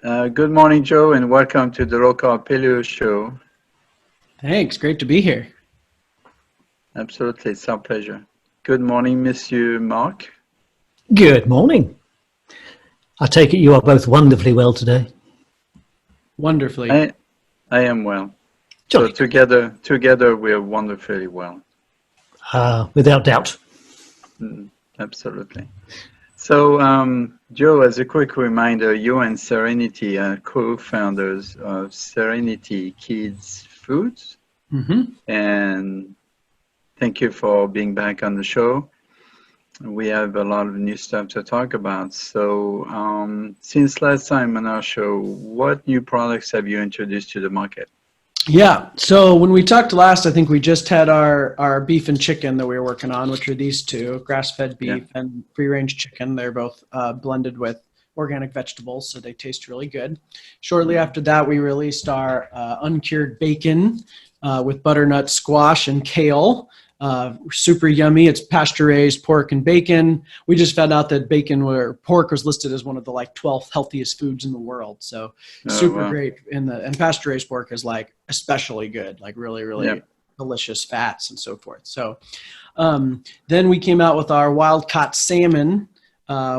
Good morning, Joe, and welcome to the Carb Paleo show. Thanks. Great to be here. Absolutely. It's our pleasure. Good morning, Monsieur Mark. Good morning. I take it you are both wonderfully well today. Wonderfully. I am well. Jolly. So together we are wonderfully well. Without doubt. Absolutely. So, Joe, as a quick reminder, you and Serenity are co-founders of Serenity Kids Foods. Mm-hmm. And thank you for being back on the show. We have a lot of new stuff to talk about. So, since last time on our show, what new products have you introduced to the market? Yeah. So when we talked last, I think we just had our beef and chicken that we were working on, which are these two, grass-fed beef and free-range chicken. They're both blended with organic vegetables, so they taste really good. Shortly after that, we released our uncured bacon with butternut squash and kale. Super yummy. It's pasture-raised pork and bacon. We just found out that pork was listed as one of the 12th healthiest foods in the world. So super great. And pasture-raised pork is especially good, really delicious fats and so forth. So then we came out with our wild-caught salmon,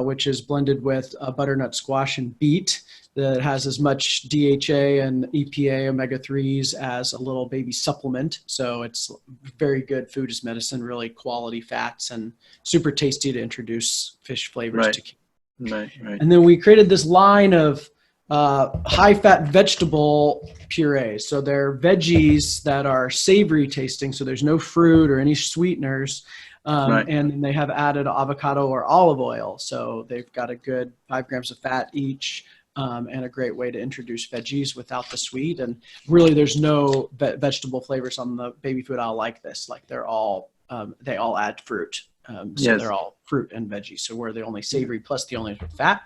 which is blended with butternut squash and beet. That has as much DHA and EPA omega-3s as a little baby supplement. So it's very good food as medicine, really quality fats, and super tasty to introduce fish flavors to kids. Right. And then we created this line of high-fat vegetable purees. So they're veggies that are savory tasting, so there's no fruit or any sweeteners. And they have added avocado or olive oil. So they've got a good 5 grams of fat each. And a great way to introduce veggies without the sweet. And really, there's no vegetable flavors on the baby food aisle like this. They're all, they all add fruit. So they're all fruit and veggies. So we're the only savory plus the only fat.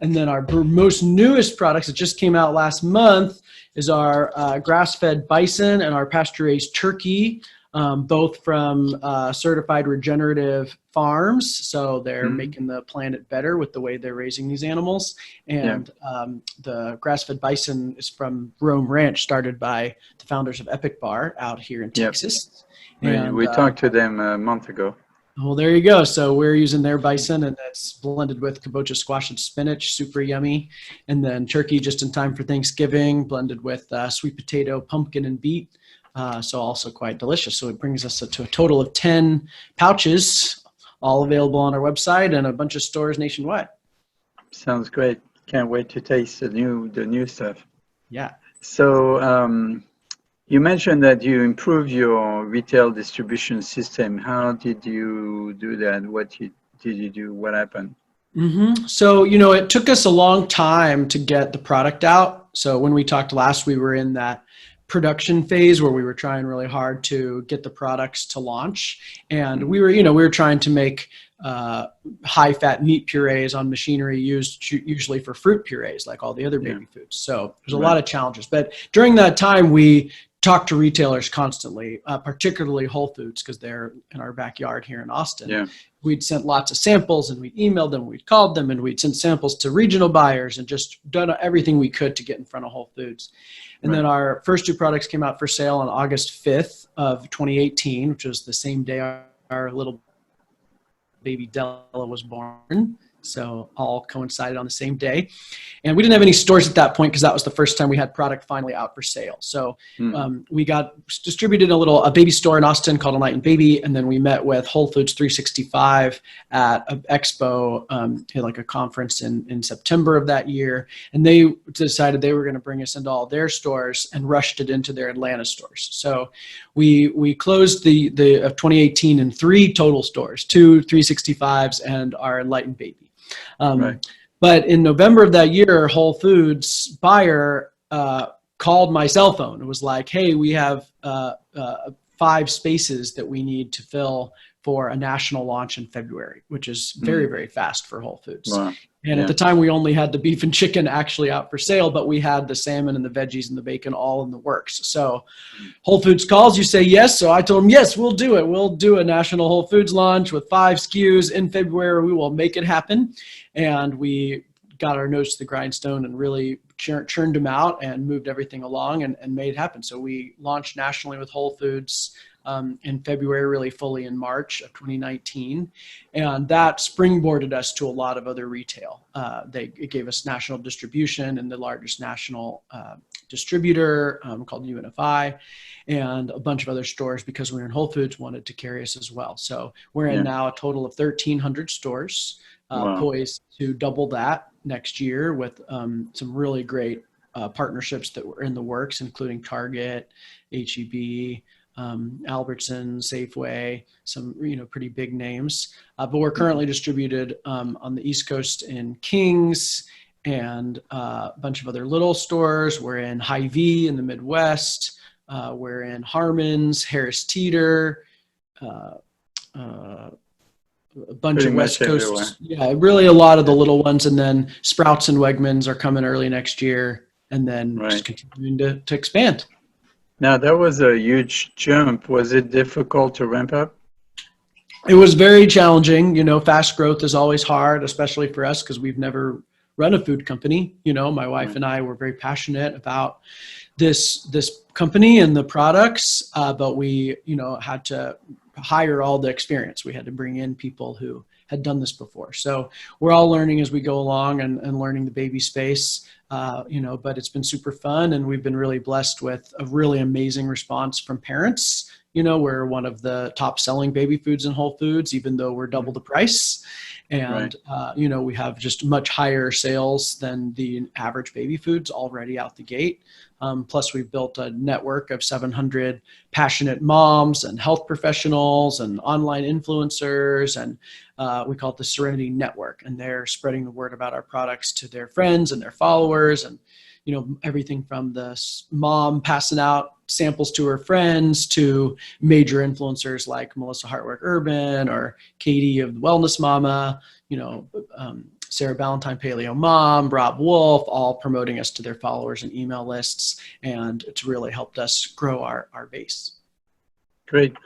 And then our most newest products that just came out last month is our grass-fed bison and our pasture-raised turkey. Both from certified regenerative farms. So they're making the planet better with the way they're raising these animals. And the grass-fed bison is from Rome Ranch, started by the founders of Epic Bar out here in Texas. And, we talked to them a month ago. Well, there you go. So we're using their bison, and that's blended with kabocha squash and spinach, super yummy. And then turkey just in time for Thanksgiving, blended with sweet potato, pumpkin, and beet. So also quite delicious. So it brings us to a total of 10 pouches, all available on our website and a bunch of stores nationwide. Sounds great. Can't wait to taste the new stuff. Yeah. So you mentioned that you improved your retail distribution system. How did you do that? What did you do? What happened? Mm-hmm. So, it took us a long time to get the product out. So when we talked last, we were in that production phase where we were trying really hard to get the products to launch, and we were trying to make high fat meat purees on machinery used usually for fruit purees like all the other baby foods. So there's a lot of challenges, but during that time we talked to retailers constantly, particularly Whole Foods, because they're in our backyard here in Austin. We'd sent lots of samples, and we'd emailed them, we'd called them, and we'd sent samples to regional buyers and just done everything we could to get in front of Whole Foods. And then our first 2 products came out for sale on August 5th of 2018, which was the same day our little baby Della was born. So all coincided on the same day. And we didn't have any stores at that point because that was the first time we had product finally out for sale. So we got distributed in a baby store in Austin called Alain Baby. And then we met with Whole Foods 365 at an expo, at a conference in September of that year. And they decided they were going to bring us into all their stores and rushed it into their Atlanta stores. So we closed the 2018 in 3 total stores, 2 365s and our Enlightened Baby. But in November of that year, Whole Foods buyer called my cell phone. It was like, hey, we have 5 spaces that we need to fill for a national launch in February, which is very, very fast for Whole Foods. Wow. And at the time, we only had the beef and chicken actually out for sale, but we had the salmon and the veggies and the bacon all in the works. So Whole Foods calls, you say yes. So I told them, yes, we'll do it. We'll do a national Whole Foods launch with 5 SKUs in February. We will make it happen. And we got our nose to the grindstone and really churned them out and moved everything along and made it happen. So we launched nationally with Whole Foods in February, really fully in March of 2019. And that springboarded us to a lot of other retail. It gave us national distribution and the largest national distributor called UNFI, and a bunch of other stores, because we were in Whole Foods, wanted to carry us as well. So we're in now a total of 1,300 stores, poised to double that next year with some really great partnerships that were in the works, including Target, HEB, Albertsons, Safeway, some pretty big names. But we're currently distributed on the East Coast in King's and a bunch of other little stores. We're in Hy-Vee in the Midwest. We're in Harmon's, Harris Teeter, a bunch Pretty of West Coast. everywhere. Yeah, really a lot of the little ones. And then Sprouts and Wegmans are coming early next year, and then just continuing to expand. Now, that was a huge jump. Was it difficult to ramp up? It was very challenging. Fast growth is always hard, especially for us, because we've never run a food company. My wife and I were very passionate about this company and the products, but we, had to hire all the experience. We had to bring in people who had done this before. So we're all learning as we go along and learning the baby space, but it's been super fun, and we've been really blessed with a really amazing response from parents. We're one of the top selling baby foods in Whole Foods, even though we're double the price. And, we have just much higher sales than the average baby foods already out the gate. Plus, we've built a network of 700 passionate moms and health professionals and online influencers. And we call it the Serenity Network. And they're spreading the word about our products to their friends and their followers. And, everything from the mom passing out samples to her friends to major influencers like Melissa Hartwick Urban or Katie of the Wellness Mama, Sarah Ballantyne Paleo Mom, Rob Wolf, all promoting us to their followers and email lists. And it's really helped us grow our base. Great.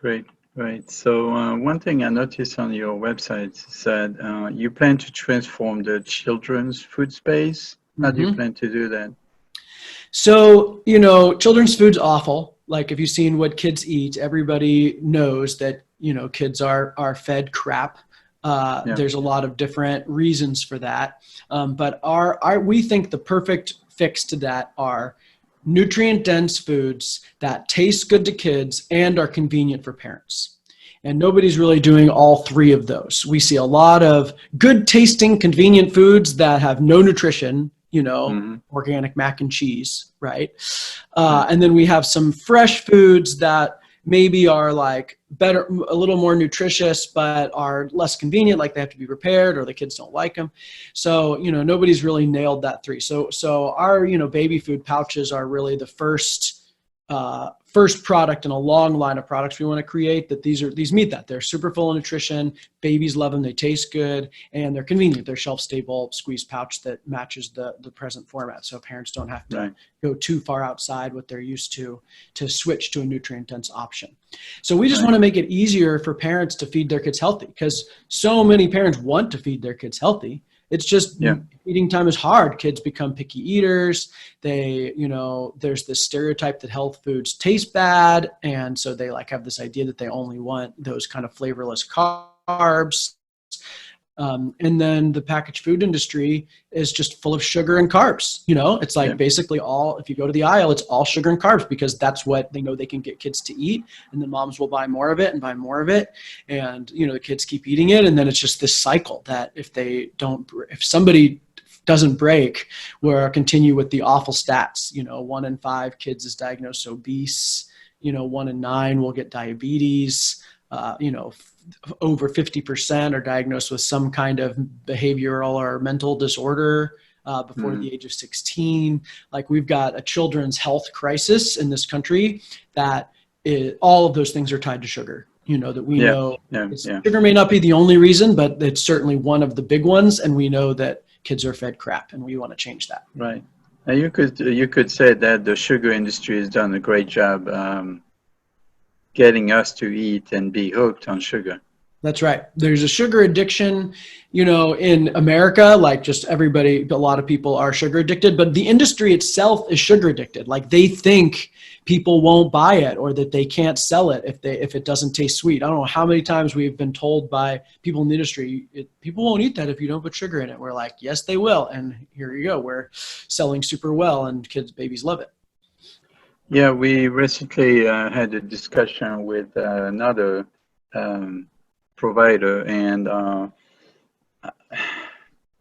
So one thing I noticed on your website said you plan to transform the children's food space. How do you plan to do that? So, children's food's awful. Like, if you've seen what kids eat, everybody knows that, kids are fed crap. There's a lot of different reasons for that. But we think the perfect fix to that are nutrient-dense foods that taste good to kids and are convenient for parents. And nobody's really doing all three of those. We see a lot of good tasting, convenient foods that have no nutrition, organic mac and cheese, right? And then we have some fresh foods that maybe are like better, a little more nutritious, but are less convenient, like they have to be prepared or the kids don't like them. So, nobody's really nailed that three. So our, baby food pouches are really the first product in a long line of products we want to create that these meet that. They're super full of nutrition. Babies love them. They taste good, and they're convenient. They're shelf-stable squeeze pouch that matches the present format. So parents don't have to go too far outside what they're used to switch to a nutrient-dense option. So we just want to make it easier for parents to feed their kids healthy, because so many parents want to feed their kids healthy. It's just eating time is hard. Kids become picky eaters. They, there's this stereotype that health foods taste bad. And so they have this idea that they only want those kind of flavorless carbs. And then the packaged food industry is just full of sugar and carbs. It's basically if you go to the aisle, it's all sugar and carbs, because that's what they know they can get kids to eat. And then moms will buy more of it and buy more of it. And, the kids keep eating it. And then it's just this cycle that if somebody doesn't break, we'll continue with the awful stats. 1 in 5 kids is diagnosed obese. 1 in 9 will get diabetes. Over 50% are diagnosed with some kind of behavioral or mental disorder before the age of 16. We've got a children's health crisis in this country that all of those things are tied to sugar. That we know sugar may not be the only reason, but it's certainly one of the big ones. And we know that kids are fed crap, and we want to change that. Right. Now you could say that the sugar industry has done a great job getting us to eat and be hooked on sugar. That's right. There's a sugar addiction, in America, like just everybody, a lot of people are sugar addicted, but the industry itself is sugar addicted. Like they think people won't buy it or that they can't sell it if it doesn't taste sweet. I don't know how many times we've been told by people in the industry, people won't eat that if you don't put sugar in it. We're like, yes, they will. And here you go. We're selling super well and babies love it. Yeah, we recently had a discussion with another provider, and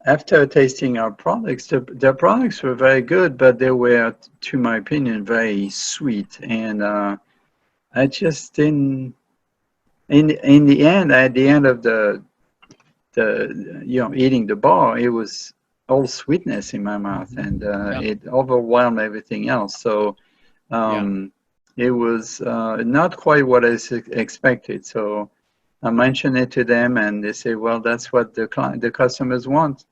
after tasting our products, their products were very good, but they were, to my opinion, very sweet, and I just didn't. In the end, at the end of the eating the bar, it was all sweetness in my mouth, and it overwhelmed everything else. So it was not quite what I expected. So I mentioned it to them, and they say, "Well, that's what the customers want."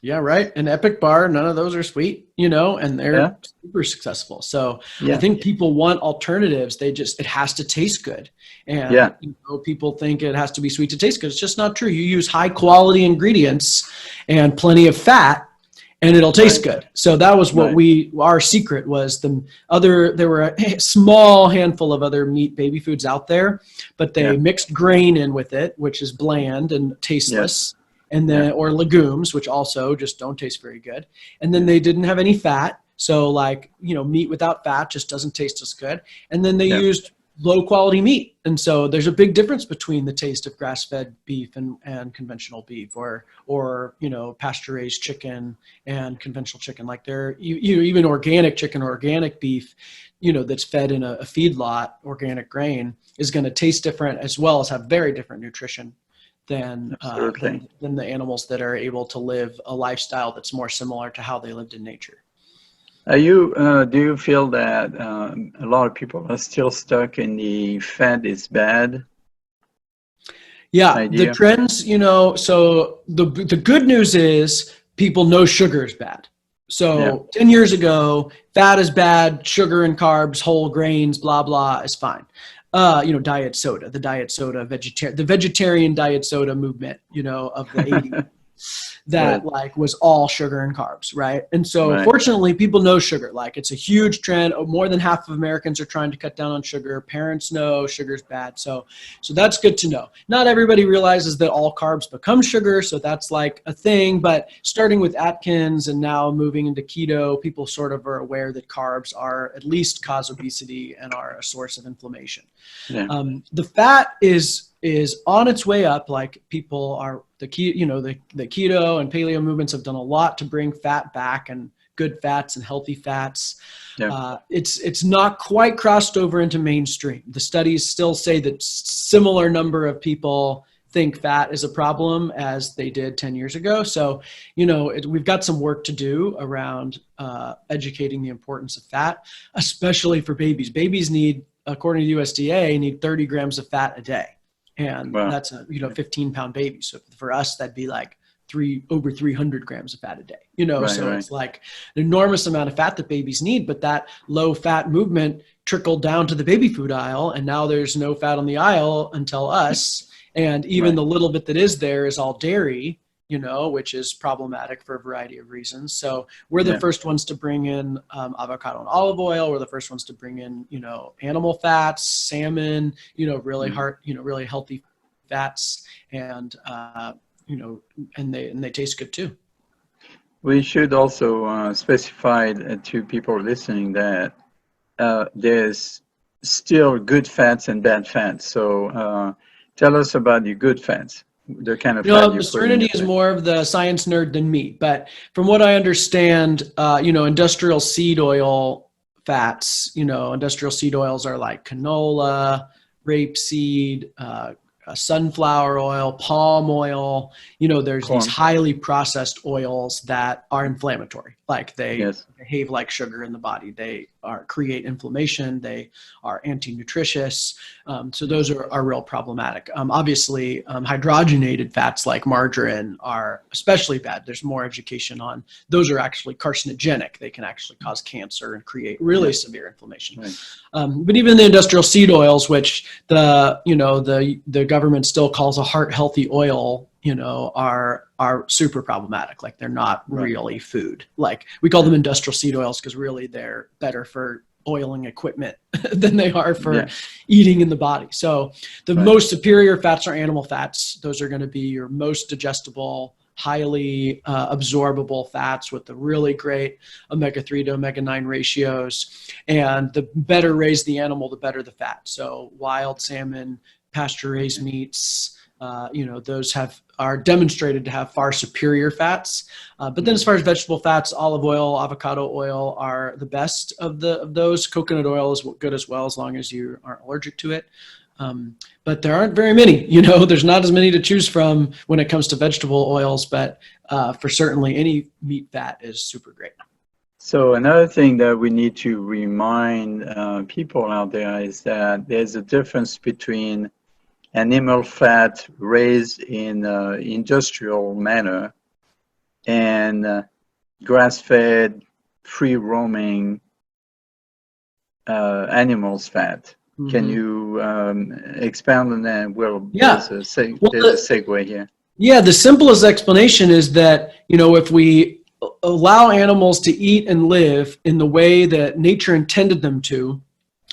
Yeah, right. An Epic bar, none of those are sweet, and they're super successful. So I think people want alternatives. It has to taste good. And people think it has to be sweet to taste good. It's just not true. You use high quality ingredients and plenty of fat, and it'll taste good. So that was what our secret was. There were a small handful of other meat baby foods out there, but they mixed grain in with it, which is bland and tasteless. Yes. And then, or legumes, which also just don't taste very good. And then they didn't have any fat. So meat without fat just doesn't taste as good. And then they used low quality meat. And so there's a big difference between the taste of grass-fed beef and conventional beef or pasture raised chicken and conventional chicken. Like even organic chicken or organic beef, that's fed in a feedlot, organic grain is going to taste different as well as have very different nutrition than the animals that are able to live a lifestyle that's more similar to how they lived in nature. Do you feel that a lot of people are still stuck in the fat is bad? Yeah, idea? The trends, so the good news is people know sugar is bad. So 10 years ago, fat is bad, sugar and carbs, whole grains, blah, blah is fine. Diet soda, the vegetarian diet soda movement, of the 80s that was all sugar and carbs. Right. And so fortunately people know sugar, it's a huge trend. More than half of Americans are trying to cut down on sugar. Parents know sugar's bad. So that's good to know. Not everybody realizes that all carbs become sugar. So that's a thing, but starting with Atkins and now moving into keto, people sort of are aware that carbs are at least cause obesity and are a source of inflammation. Yeah. The fat is on its way up. People are the keto and paleo movements have done a lot to bring fat back and good fats and healthy fats. Yeah. It's not quite crossed over into mainstream. The studies still say that similar number of people think fat is a problem as they did 10 years ago. So, we've got some work to do around educating the importance of fat, especially for babies. Babies need, according to USDA, need 30 grams of fat a day. And that's a 15-pound baby. So for us, that'd be over 300 grams of fat a day. It's an enormous amount of fat that babies need. But that low fat movement trickled down to the baby food aisle, and now there's no fat on the aisle until us. And even the little bit that is there is all dairy, which is problematic for a variety of reasons. So we're the first ones to bring in avocado and olive oil. We're the first ones to bring in, animal fats, salmon, really really healthy fats, and and they taste good too. We should also specify to people listening that there's still good fats and bad fats. So tell us about your good fats. The kind of fat Serenity is more of the science nerd than me, but from what I understand, industrial seed oil fats, industrial seed oils are like canola, rapeseed, sunflower oil, palm oil. There's these highly processed oils that are inflammatory. They behave like sugar in the body. They create inflammation. They are anti-nutritious. So those are real problematic. Obviously, hydrogenated fats like margarine are especially bad. There's more education on those are actually carcinogenic. They can actually cause cancer and create really severe inflammation. Right. But even the industrial seed oils, which the government still calls a heart healthy oil, are super problematic. Like they're not really food. Like we call them industrial seed oils because really they're better for oiling equipment than they are for eating in the body. So the most superior fats are animal fats. Those are going to be your most digestible, highly absorbable fats with the really great omega-3 to omega-9 ratios. And the better raised the animal, the better the fat. So wild salmon, pasture-raised meats, those are demonstrated to have far superior fats. But then as far as vegetable fats, olive oil, avocado oil are the best of those. Coconut oil is good as well, as long as you aren't allergic to it. But there aren't very many, there's not as many to choose from when it comes to vegetable oils, but for certainly any meat fat is super great. So another thing that we need to remind people out there is that there's a difference between animal fat raised in industrial manner and grass-fed, free-roaming animals fat. Mm-hmm. Can you expound on that? Well, there's a segue here. Yeah, the simplest explanation is that, if we allow animals to eat and live in the way that nature intended them to,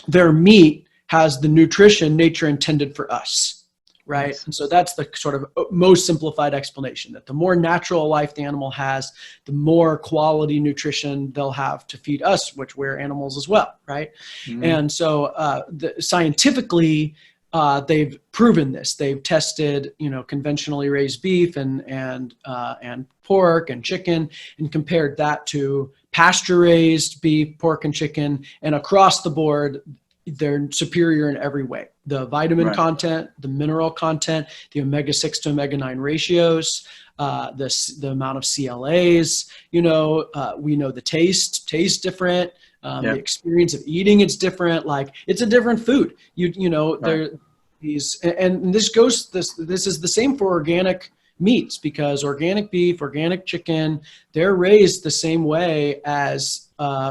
their meat has the nutrition nature intended for us, right? Yes. And so that's the sort of most simplified explanation, that the more natural life the animal has, the more quality nutrition they'll have to feed us, which we're animals as well, right? Mm-hmm. And so scientifically, they've proven this. They've tested, conventionally raised beef and pork and chicken, and compared that to pasture-raised beef, pork, and chicken, and across the board, they're superior in every way. The vitamin content, the mineral content, the omega-6 to omega-9 ratios, the amount of CLAs, we know the taste different. The experience of eating, it's different. Like it's a different food. There these, and this is the same for organic meats, because organic beef, organic chicken, they're raised the same way as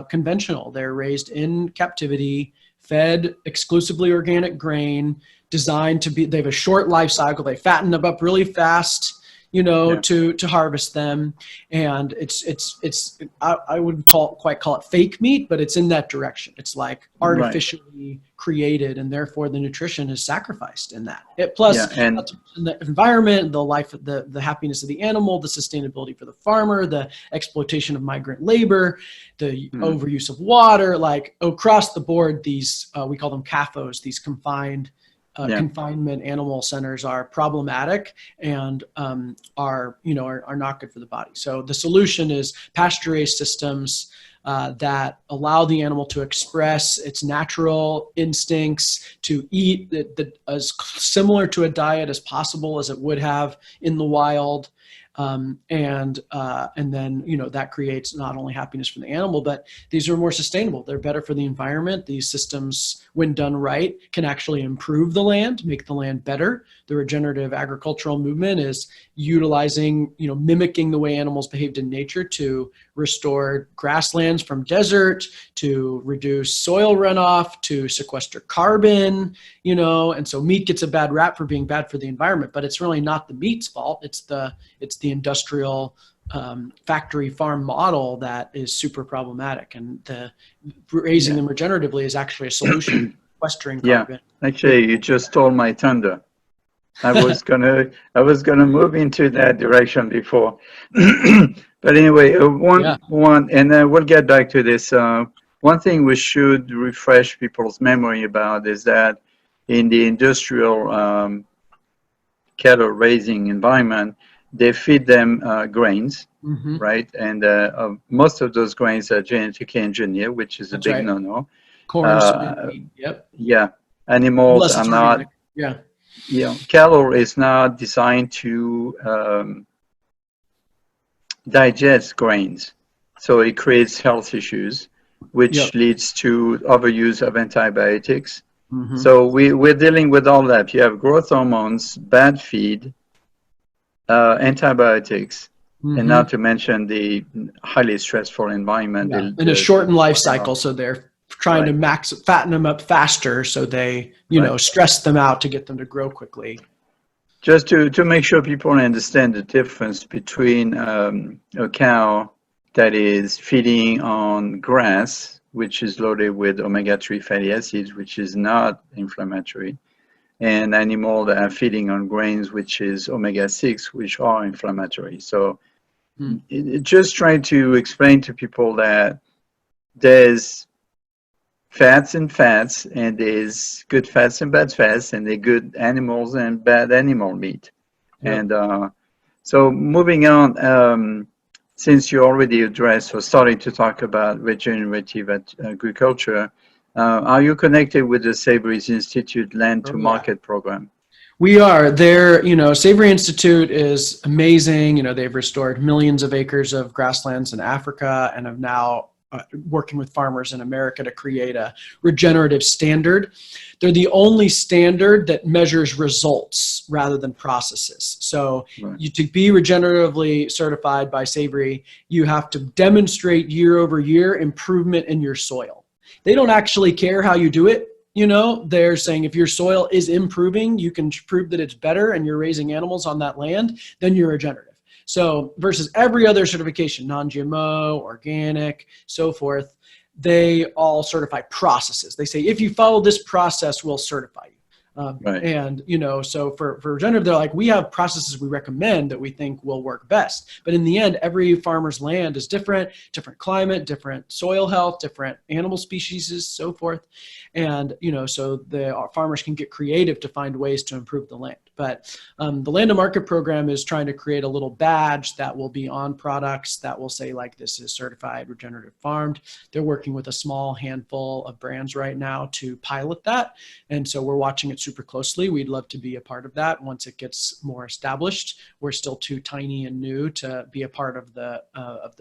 conventional. They're raised in captivity, fed exclusively organic grain, designed to be. They have a short life cycle. They fatten them up really fast, to harvest them. And I wouldn't quite call it fake meat, but it's in that direction. It's like artificially created, and therefore the nutrition is sacrificed in that. And the environment, the life, the happiness of the animal, the sustainability for the farmer, the exploitation of migrant labor, the overuse of water, like across the board, these, we call them CAFOs, these confinement animal centers are problematic and are not good for the body. So the solution is pasture-raised systems that allow the animal to express its natural instincts, to eat as similar to a diet as possible as it would have in the wild. And then, that creates not only happiness for the animal, but these are more sustainable. They're better for the environment. These systems, when done right, can actually improve the land, make the land better. The regenerative agricultural movement is utilizing, mimicking the way animals behaved in nature to restore grasslands from desert, to reduce soil runoff, to sequester carbon, and so meat gets a bad rap for being bad for the environment, but it's really not the meat's fault. It's the industrial factory farm model that is super problematic, and raising them regeneratively is actually a solution. Sequestering carbon. Actually, you just stole my thunder. I was gonna move into that direction before, but anyway, one, and then we'll get back to this. One thing we should refresh people's memory about is that in the industrial cattle raising environment, they feed them grains, right? And most of those grains are genetically engineered, which is a big no-no. Corn, Yeah, animals are not. Cattle is not designed to digest grains. So it creates health issues, which leads to overuse of antibiotics. So we're dealing with all that. You have growth hormones, bad feed, antibiotics, and not to mention the highly stressful environment. In a shortened life cycle, so they're trying to fatten them up faster, so they stress them out to get them to grow quickly. Just to make sure people understand the difference between a cow that is feeding on grass, which is loaded with omega-3 fatty acids, which is not inflammatory, and animals that are feeding on grains, which is omega-6, which are inflammatory. So just trying to explain to people that there's fats and fats, and there's good fats and bad fats, and there's good animals and bad animal meat. And so moving on, since you already addressed or started to talk about regenerative agriculture, are you connected with the Savory Institute Land to Market program? We are there. Savory Institute is amazing. They've restored millions of acres of grasslands in Africa and have now working with farmers in America to create a regenerative standard. They're the only standard that measures results rather than processes. So to be regeneratively certified by Savory, you have to demonstrate year over year improvement in your soil. They don't actually care how you do it. They're saying if your soil is improving, you can prove that it's better and you're raising animals on that land, then you're regenerative. So versus every other certification, non-GMO, organic, so forth, they all certify processes. They say, if you follow this process, we'll certify you. And, so for regenerative, they're like, we have processes we recommend that we think will work best. But in the end, every farmer's land is different climate, different soil health, different animal species, so forth. And, so the farmers can get creative to find ways to improve the land. But the Land to Market program is trying to create a little badge that will be on products that will say, like, this is certified regenerative farmed. They're working with a small handful of brands right now to pilot that. And so we're watching it super closely. We'd love to be a part of that once it gets more established. We're still too tiny and new to be a part of the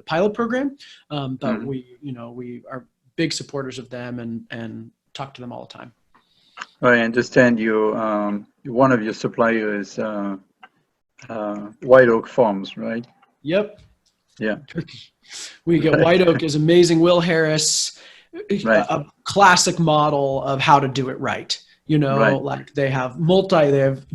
pilot program. But we are big supporters of them and talk to them all the time. I understand you. One of your suppliers, White Oak Farms, right? Yep. Yeah. We get White Oak is amazing. Will Harris, a classic model of how to do it right. Like they have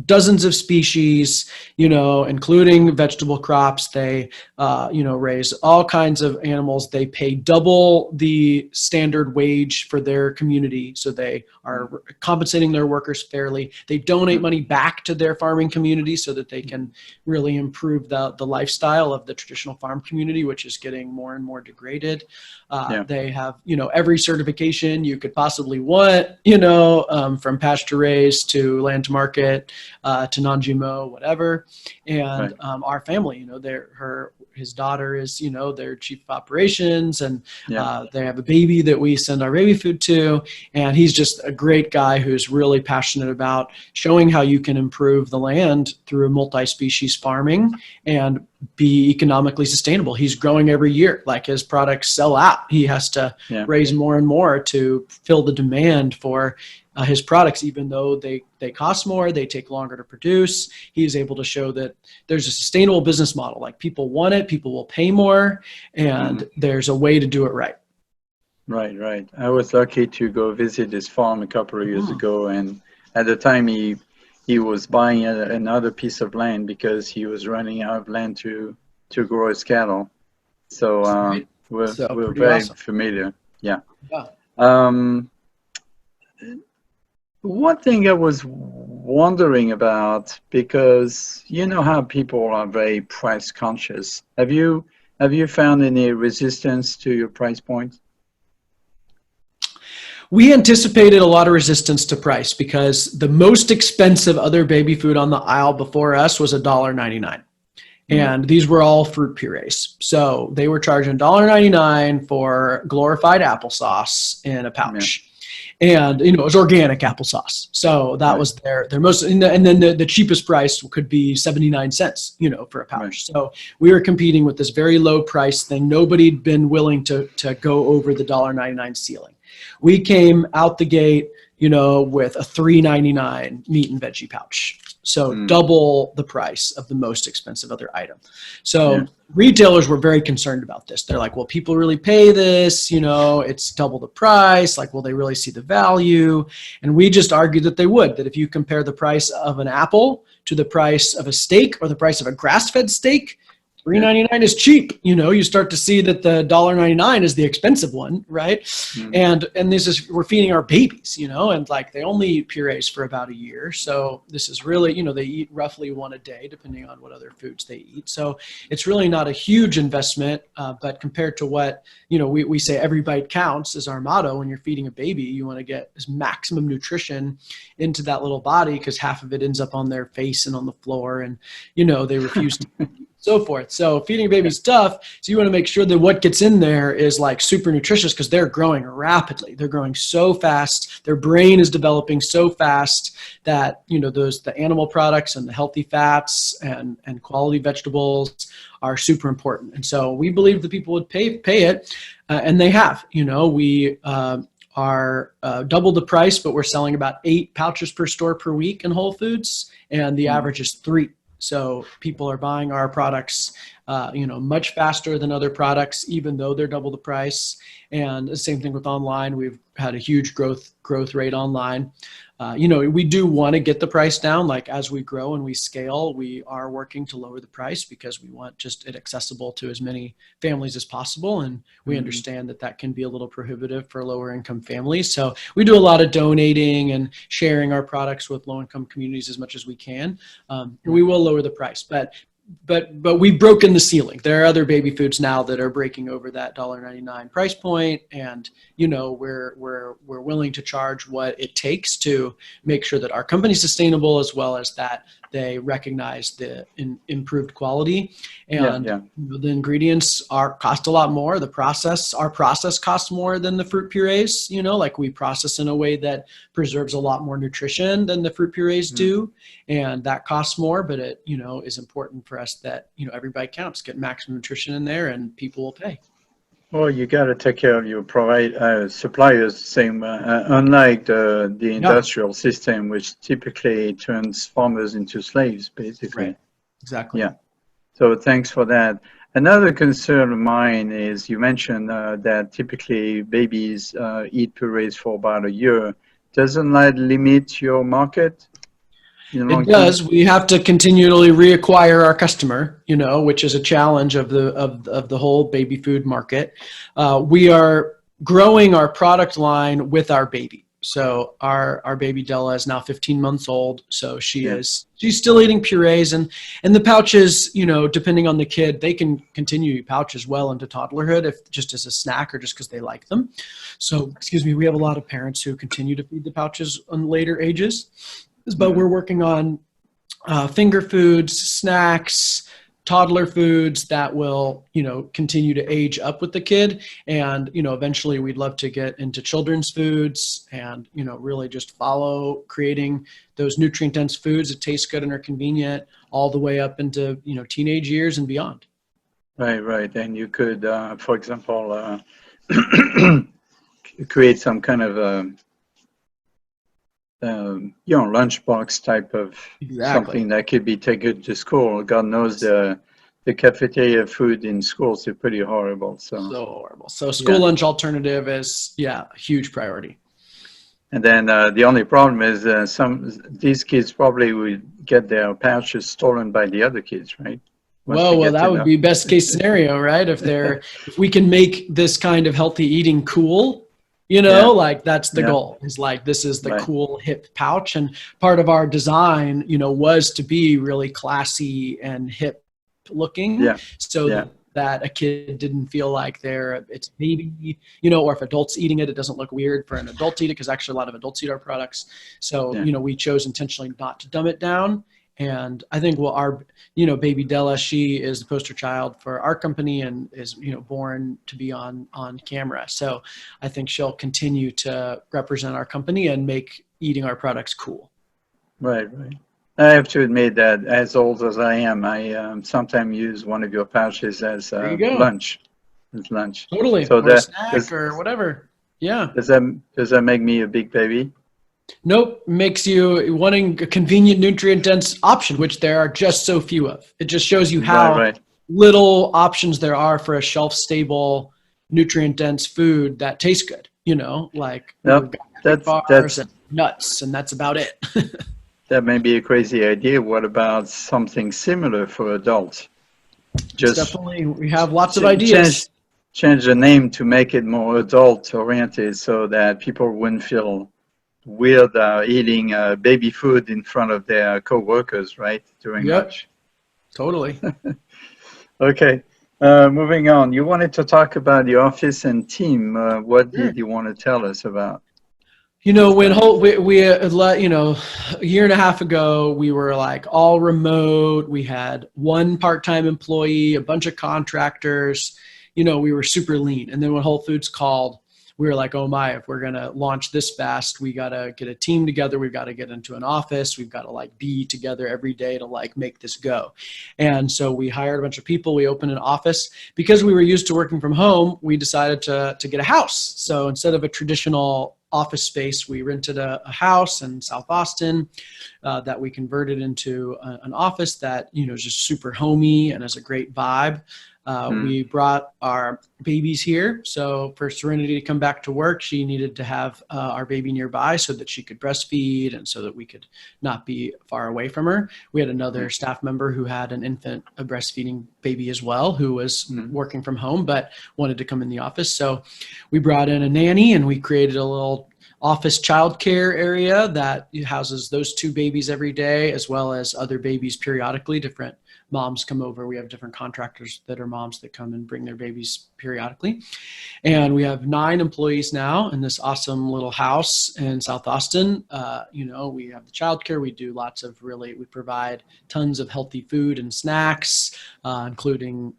dozens of species, including vegetable crops. They, raise all kinds of animals. They pay double the standard wage for their community. So they are compensating their workers fairly. They donate money back to their farming community so that they can really improve the lifestyle of the traditional farm community, which is getting more and more degraded. They have, every certification you could possibly want, from pasture raised to land to market, to non-GMO, whatever. And our family, his daughter is, their chief of operations, and they have a baby that we send our baby food to. And he's just a great guy who's really passionate about showing how you can improve the land through multi-species farming and be economically sustainable. He's growing every year. Like, his products sell out. He has to raise more and more to fill the demand for his products, even though they cost more, they take longer to produce. He's able to show that there's a sustainable business model. Like, people want it, people will pay more, and there's a way to do it right. Right. I was lucky to go visit his farm a couple of years ago, and at the time he was buying another piece of land because he was running out of land to grow his cattle. So we're very familiar. Yeah. One thing I was wondering about, because you know how people are very price conscious. Have you found any resistance to your price point? We anticipated a lot of resistance to price because the most expensive other baby food on the aisle before us was $1.99. And these were all fruit purees. So they were charging $1.99 for glorified applesauce in a pouch. And, you know, it was organic applesauce. So that was their most, and then the cheapest price could be 79 cents, you know, for a pouch. Right. So we were competing with this very low price thing. Nobody'd been willing to go over the $1.99 ceiling. We came out the gate, you know, with a $3.99 meat and veggie pouch. So double the price of the most expensive other item. So retailers were very concerned about this. They're like, well, people really pay this, you know, it's double the price. Like, will they really see the value? And we just argued that they would, that if you compare the price of an apple to the price of a steak or the price of a grass-fed steak, $3.99 is cheap. You know, you start to see that the $1.99 is the expensive one, right? And this is, we're feeding our babies, you know, and like they only eat purees for about a year. So this is really, you know, they eat roughly one a day, depending on what other foods they eat. So it's really not a huge investment, but compared to what, you know, we say every bite counts is our motto. When you're feeding a baby, you want to get as maximum nutrition into that little body, because half of it ends up on their face and on the floor, and, you know, they refuse to so forth. So feeding a baby is tough. So you want to make sure that what gets in there is like super nutritious, because they're growing rapidly. They're growing so fast. Their brain is developing so fast that, you know, the animal products and the healthy fats and quality vegetables are super important. And so we believe that people would pay it, and they have. You know, we are double the price, but we're selling about 8 pouches per store per week in Whole Foods, and the average is 3. So people are buying our products, you know, much faster than other products, even though they're double the price. And the same thing with online. We've had a huge growth rate online. You know, we do want to get the price down. Like as we grow and we scale, we are working to lower the price, because we want just it accessible to as many families as possible. And we understand that that can be a little prohibitive for lower income families. So we do a lot of donating and sharing our products with low income communities as much as we can. And we will lower the price, but we've broken the ceiling. There are other baby foods now that are breaking over that $1.99 price point, and you know, we're willing to charge what it takes to make sure that our company's sustainable, as well as that they recognize the improved quality. And you know, the ingredients cost a lot more. Our process costs more than the fruit purees. You know, like we process in a way that preserves a lot more nutrition than the fruit purees do, and that costs more. But it, you know, is important for us that, you know, every bite counts, get maximum nutrition in there, and people will pay. Well, you got to take care of your suppliers, same, unlike the industrial system, which typically turns farmers into slaves, basically. Right. Exactly. Yeah. So thanks for that. Another concern of mine is you mentioned that typically babies eat purees for about a year. Doesn't that limit your market? It does. We have to continually reacquire our customer, you know, which is a challenge of the whole baby food market. We are growing our product line with our baby. So our baby Della is now 15 months old. So she's still eating purees, and the pouches, you know, depending on the kid, they can continue to eat pouches well into toddlerhood, if just as a snack or just because they like them. So, excuse me, we have a lot of parents who continue to feed the pouches on later ages. But we're working on finger foods, snacks, toddler foods that will, you know, continue to age up with the kid. And, you know, eventually we'd love to get into children's foods and, you know, really just follow creating those nutrient dense foods that taste good and are convenient all the way up into, you know, teenage years and beyond. Right. And you could, for example, create some kind of you know, lunchbox type of something that could be taken to school. God knows the cafeteria food in schools is pretty horrible. So horrible. So school lunch alternative is a huge priority. And then the only problem is these kids probably would get their pouches stolen by the other kids, right? Well, that would be best case scenario, right? If we can make this kind of healthy eating cool. You know, like that's the goal, is like, this is the cool hip pouch. And part of our design, you know, was to be really classy and hip looking. So that a kid didn't feel like it's baby, you know, or if adults eating it, it doesn't look weird for an adult to eat it, because actually a lot of adults eat our products. So, you know, we chose intentionally not to dumb it down. And I think, well, our, baby Della, she is the poster child for our company and is, born to be on camera. So I think she'll continue to represent our company and make eating our products cool. Right. I have to admit that as old as I am, I sometimes use one of your pouches as There you go. lunch. As lunch. Totally. So or a snack or whatever. Yeah. Does that make me a big baby? Nope. Makes you wanting a convenient, nutrient-dense option, which there are just so few of. It just shows you how little options there are for a shelf-stable, nutrient-dense food that tastes good. Like bars and nuts, and that's about it. That may be a crazy idea. What about something similar for adults? Just definitely, we have lots of ideas. Change the name to make it more adult-oriented so that people wouldn't feel weird eating baby food in front of their co-workers, right, during lunch. Totally. Okay, moving on. You wanted to talk about the office and team. What did you want to tell us about? When we a year and a half ago, we were like all remote. We had one part-time employee, a bunch of contractors. We were super lean. And then when Whole Foods called, we were like, oh my, if we're going to launch this fast, we got to get a team together. We've got to get into an office. We've got to be together every day to make this go. And so we hired a bunch of people. We opened an office. Because we were used to working from home, we decided to get a house. So instead of a traditional office space, we rented a house in South Austin that we converted into an office that, is just super homey and has a great vibe. We brought our babies here. So for Serenity to come back to work, she needed to have our baby nearby so that she could breastfeed and so that we could not be far away from her. We had another staff member who had a breastfeeding baby as well, who was working from home, but wanted to come in the office. So we brought in a nanny and we created a little office childcare area that houses those two babies every day, as well as other babies periodically. Different moms come over. We have different contractors that are moms that come and bring their babies periodically. And we have 9 employees now in this awesome little house in South Austin. We have the childcare. We do we provide tons of healthy food and snacks, including,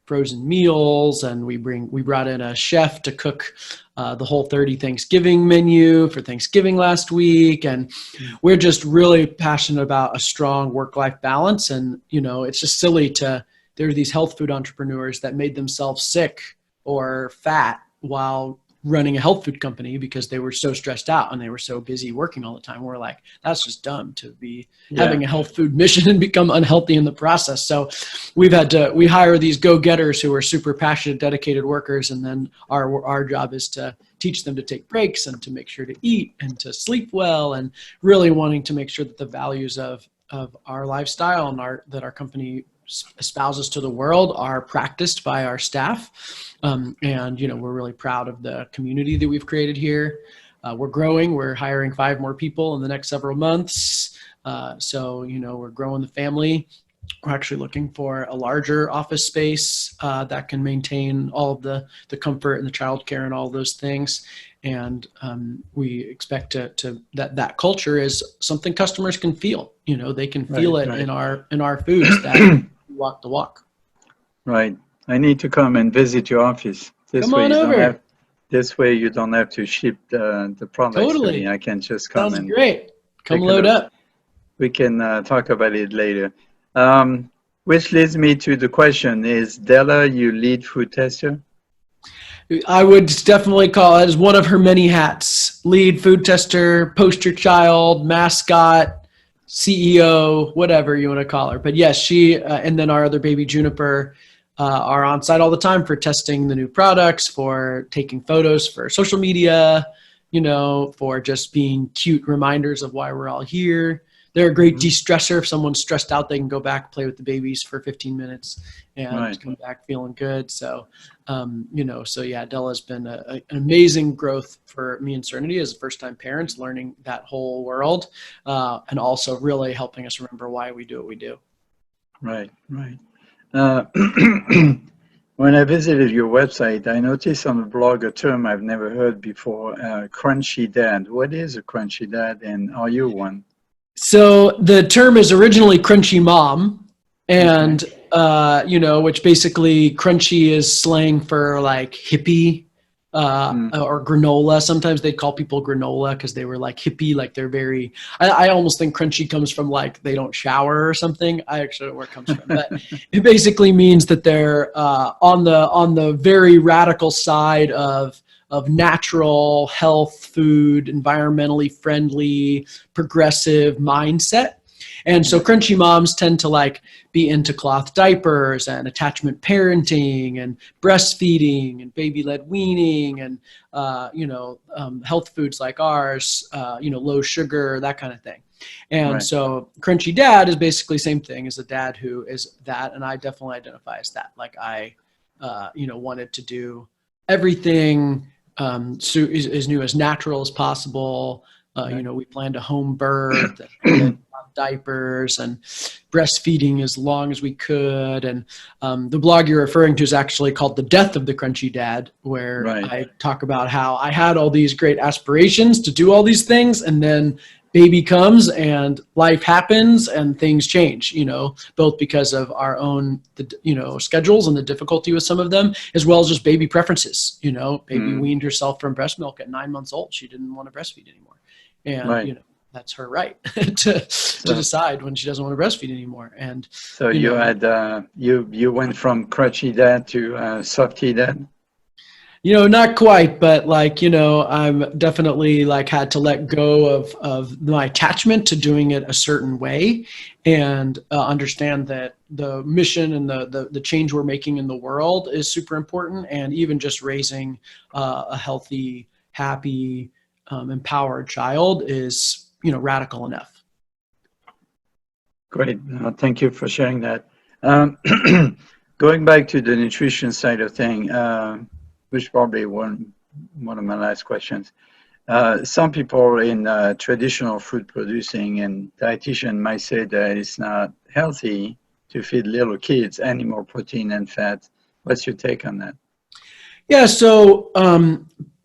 frozen meals, and we brought in a chef to cook the whole 30 Thanksgiving menu for Thanksgiving last week. And we're just really passionate about a strong work-life balance. And, it's just silly there are these health food entrepreneurs that made themselves sick or fat while running a health food company because they were so stressed out and they were so busy working all the time. We're like, that's just dumb to be having a health food mission and become unhealthy in the process. So we hire these go-getters who are super passionate, dedicated workers. And then our job is to teach them to take breaks and to make sure to eat and to sleep well, and really wanting to make sure that the values of our lifestyle and that our company espouses to the world are practiced by our staff. And, we're really proud of the community that we've created here. We're growing. We're hiring 5 more people in the next several months. So, we're growing the family. We're actually looking for a larger office space that can maintain all of the comfort and the childcare and all those things. And we expect that culture is something customers can feel. They can feel it in our foods that walk the walk. Right. I need to come and visit your office. Come on over. This way you don't have to ship the products to me. I can just come. Sounds great. Come load up. We can talk about it later. Which leads me to the question, is Della your lead food tester? I would definitely call it as one of her many hats. Lead food tester, poster child, mascot, CEO, whatever you want to call her. But yes, she and then our other baby Juniper are on site all the time for testing the new products, for taking photos for social media, for just being cute reminders of why we're all here. They're a great de-stressor. If someone's stressed out, they can go back, play with the babies for 15 minutes and come back feeling good. So, Della's been an amazing growth for me and Serenity as first-time parents, learning that whole world, and also really helping us remember why we do what we do. Right. When I visited your website, I noticed on the blog a term I've never heard before, crunchy dad. What is a crunchy dad, and are you one? So the term is originally crunchy mom, and which basically crunchy is slang for like hippie or granola. Sometimes they call people granola because they were like hippie, like they're very. I almost think crunchy comes from like they don't shower or something. I actually don't know where it comes from, but it basically means that they're on the very radical side of natural health food, environmentally friendly, progressive mindset. And so crunchy moms tend to like be into cloth diapers and attachment parenting and breastfeeding and baby-led weaning and, health foods like ours, low sugar, that kind of thing. And so crunchy dad is basically the same thing as a dad who is that. And I definitely identify as that. Like I, wanted to do everything so as new as natural as possible. We planned a home birth and diapers and breastfeeding as long as we could. And the blog you're referring to is actually called The Death of the Crunchy Dad, where I talk about how I had all these great aspirations to do all these things, and then baby comes and life happens and things change, both because of our own, schedules and the difficulty with some of them, as well as just baby preferences. Baby weaned herself from breast milk at 9 months old. She didn't want to breastfeed anymore. And, that's her right to decide when she doesn't want to breastfeed anymore. And so you had, you went from crunchy dad to softy dad? Not quite, but I'm definitely had to let go of my attachment to doing it a certain way, and understand that the mission and the change we're making in the world is super important. And even just raising a healthy, happy, empowered child is, radical enough. Great. Thank you for sharing that. Going back to the nutrition side of things, which probably one of my last questions. Some people in traditional food producing and dietitian might say that it's not healthy to feed little kids any more protein and fat. What's your take on that? Yeah, so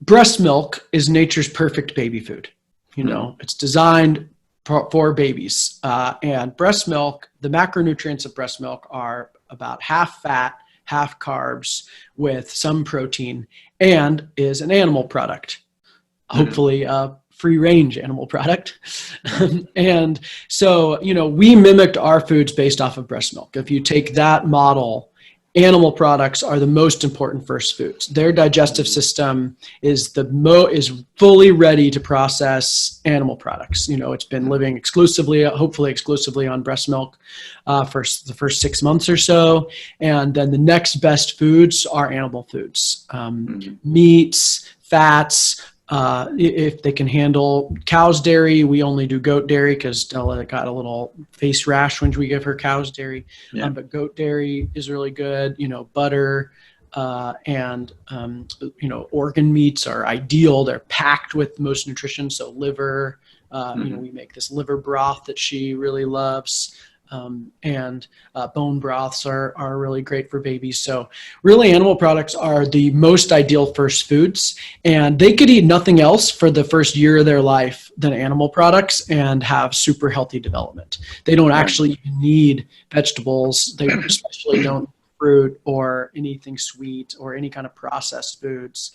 breast milk is nature's perfect baby food. It's designed for babies. And breast milk, the macronutrients of breast milk are about half fat, half carbs with some protein, and is an animal product, hopefully a free range animal product. And so, we mimicked our foods based off of breast milk. If you take that model, animal products are the most important first foods. Their digestive system is is fully ready to process animal products. It's been living exclusively, hopefully exclusively on breast milk for the first 6 months or so. And then the next best foods are animal foods, meats, fats. If they can handle cow's dairy, we only do goat dairy because Della got a little face rash when we give her cow's dairy. But goat dairy is really good. Butter and organ meats are ideal. They're packed with the most nutrition. So liver, we make this liver broth that she really loves. And bone broths are really great for babies. So really animal products are the most ideal first foods, and they could eat nothing else for the first year of their life than animal products and have super healthy development. They don't actually even need vegetables. They especially don't fruit or anything sweet or any kind of processed foods.